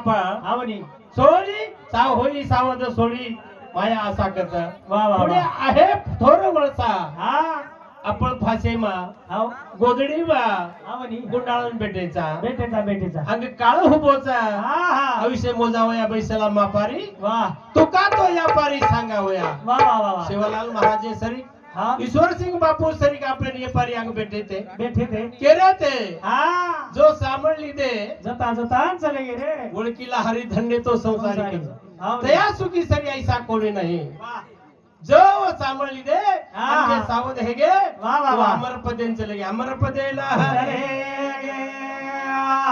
बापा आवनी सोडी साव होई सावध सोडी माया असा करता वा वा पुढे वा आहे थोर वळसा हा आपण फासे मा हाव गोदडी मा आवनी गुंडाळून भेटायचा बेटेचा अंग काळ हुबोचा हा हा आयुष्य मोजावया बैसला मापारी वा तुका तो यापारी सांगावया वा वा वा वा शिवलाल महाराजे सरी हा ईश्वर सिंह बापू सरी का आपले व्यापारी अंग भेटे थे बेठे थे केरे ते हा जो सामळली दे जता जता चले गे रे ओळखीला हरी धन्य तो संसारी हाव तया सुखी सरी ऐसा कोणी नाही वा जो सामळली दे हा. अंगे सावध हे गे वा वा वा अमर पदेन चले गे अमर पदेला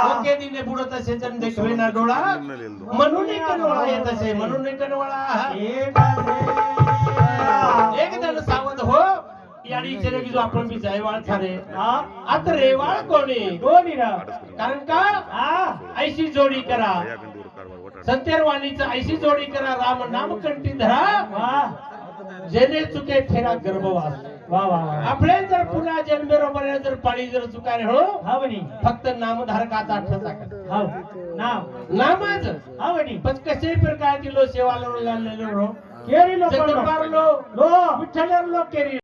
ओके दिने बुडत असे जन देखवे ना डोळा म्हणून एक डोळा येत असे म्हणून एक डोळा एक जण सावध हो याडी चले की जो आपण बी जायवाळ थारे आता रेवाळ कोणी कोणी ना कारण का हा ऐशी जोडी करा संतेरवाणीचं ऐशी जोडी करा राम नाम कंठी धरा वा जेने चुके फेरा गर्भवास वा वा वा आपले जर पुन्हा जन्मेरोबर जर पाळी जर चुकारे हो आवनी फक्त नामधारकाचा ठसा कर हाव नाम नामच आवनी पण कसे प्रकार दिलो सेवा लो केरी लोक जगदंबार लो लो विठ्ठल लो केरी